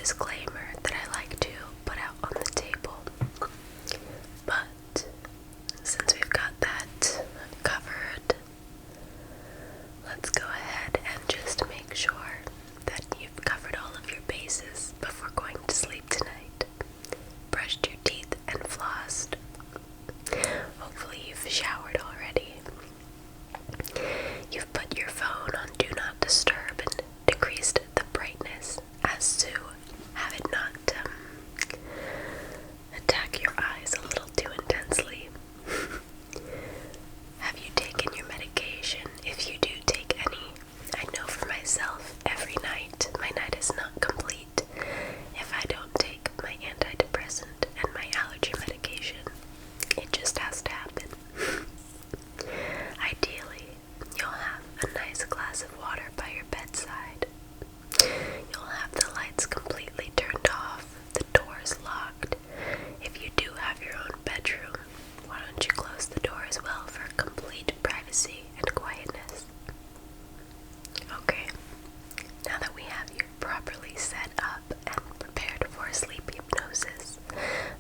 disclaimer that I like to put out on the table. But since we've got that covered, let's go ahead and just make sure that you've covered all of your bases before going to sleep tonight. Brushed your teeth and flossed. Hopefully you've showered already. You've put your phone on Do Not Disturb and decreased the brightness as to have it not attack your eyes a little too intensely. Have you taken your medication? If you do take any, I know for myself, every night, my night is not complete if I don't take my antidepressant and my allergy medication. It just has to happen. Ideally, you'll have a nice glass of water by your bedside. You'll have the lights completely turned off, the doors locked. If you do have your own bedroom, why don't you close the door as well for complete privacy and quietness? Okay, now that we have you properly set up and prepared for sleep hypnosis,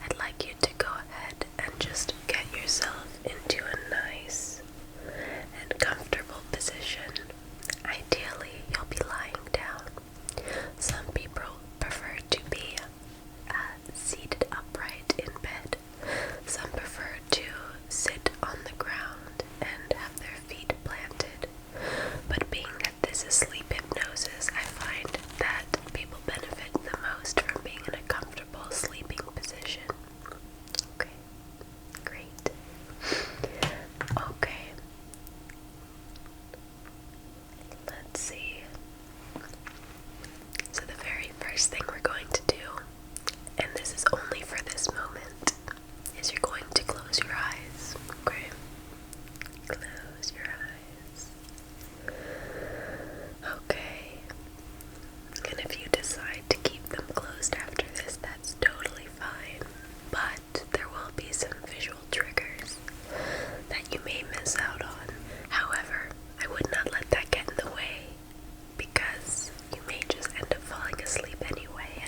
I'd like you to go ahead and just get yourself into a nice and comfortable position. Ideally, you'll be lying down. Some people prefer to be seated upright in bed. Some prefer to sit on the ground and have their feet planted. But being that this is sleep hypnosis, I find that people benefit the most from being in a comfortable sleeping position. Okay, great. Okay. Let's see. So the very first thing we're going to do, and this is only for this moment, is you're going to close your eyes. Okay? Close your eyes. Okay. And if you decide to keep them closed after this, that's totally fine. But there will be some visual triggers that you may miss out on. However, I would not let that get in the way, because you may just end up falling asleep anyway,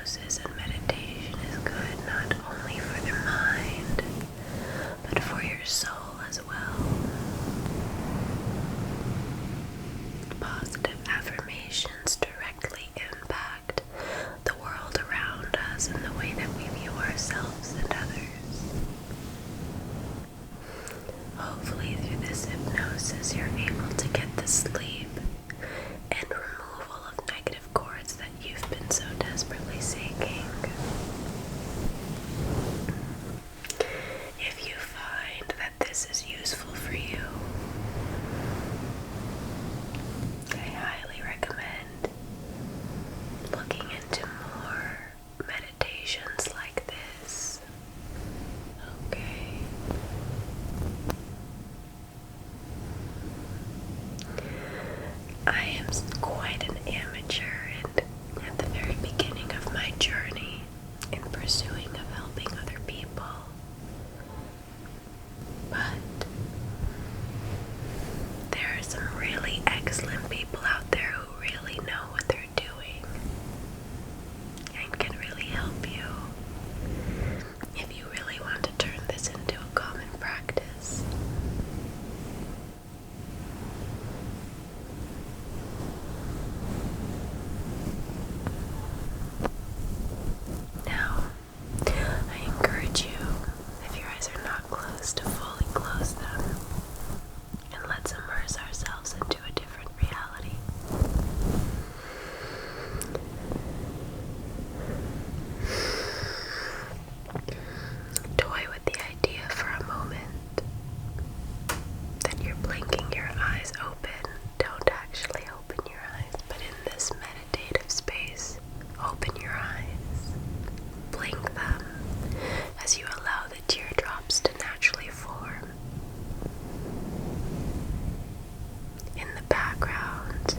hypnosis and meditation is good not only for the mind, but for your soul as well. Positive affirmations directly impact the world around us and the way that we view ourselves and others. Hopefully through this hypnosis you're able to get the sleep and removal of negative cords that you've been so desperately seeking. If you find that this is useful for you, I highly recommend looking into more meditations like this. Okay. I am quite an amateur and at the very beginning of my journey in pursuing of helping other people. But there are some really excellent people out there who really know what they're doing and can really help you if you really want to turn this into a common practice. Now, I encourage you, if your eyes are not closed, to fully close them and let's immerse ourselves into a different reality. Toy with the idea for a moment that you're blinking your eyes open. Don't actually open your eyes, but in this meditative space, open your eyes. Blink them as you allow the teardrops to naturally form. In the background,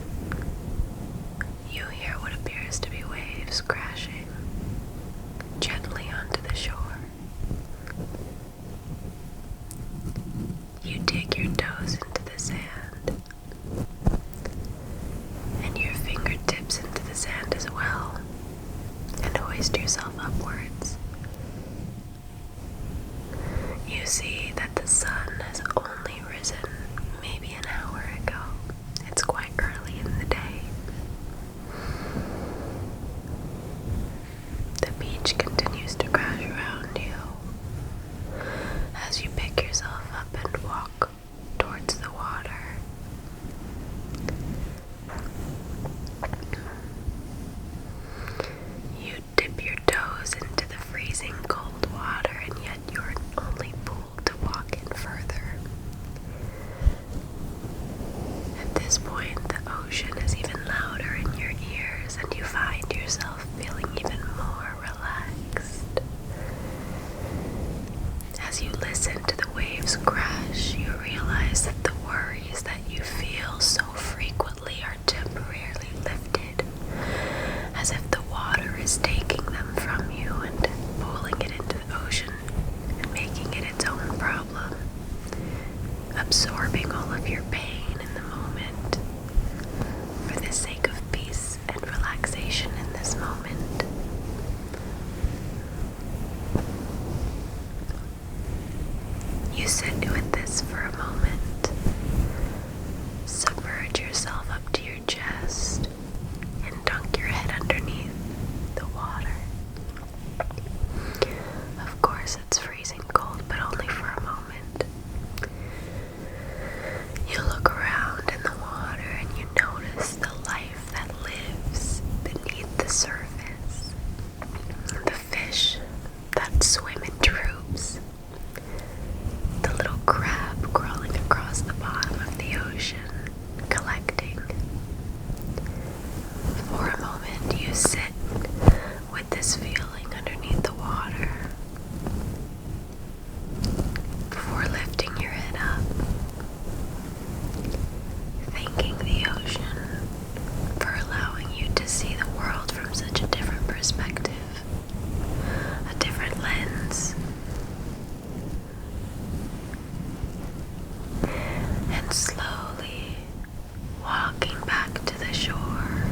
you hear what appears to be waves crashing gently onto the shore. You dig your toes into the sand, and your fingertips into the sand as well, and hoist yourself upwards. You see that the sun has only risen maybe an hour ago. It's quite early in the day. The beach continues to crash around you as you pick yourself up and walk towards the water. You dip your toes into the freezing cold water, and yet you're only pulled to walk in further. At this point, the ocean is even louder in your ears, and you find yourself feeling even more relaxed. As you listen to the waves crash, you realize that the worries that you feel so frequently are temporarily lifted, as if the water is taking them from you and pulling it into the ocean and making it its own problem, absorbing all of your pain in the moment for the sake of peace and relaxation in this moment. You sit with this for a moment. Submerge yourself up to your chest and dunk your head underneath the water. Of course, it's freezing cold, but only for a moment. You look around in the water and you notice the life that lives beneath the surface. The fish that swim in troops. The little crab crawling across the bottom of the ocean, collecting. For a moment, you sit with this feeling underneath the water before lifting your head up, thanking the ocean for allowing you to see the world from such a different perspective, a different lens. And slowly walking back to the shore,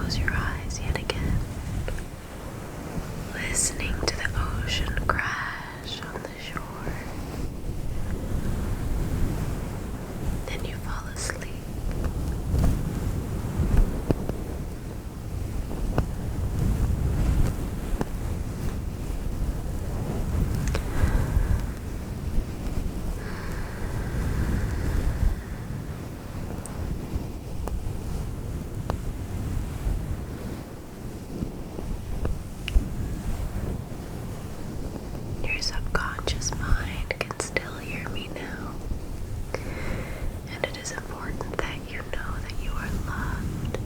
close your eyes yet again, listening to the ocean crash on the shore. Then you fall asleep. Your subconscious mind can still hear me now, and it is important that you know that you are loved,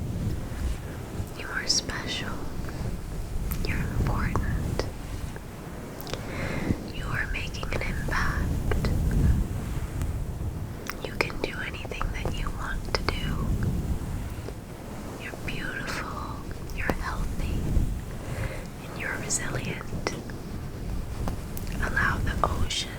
you are special, you're important, you are making an impact, you can do anything that you want to do, you're beautiful, you're healthy, and you're resilient. Allow the ocean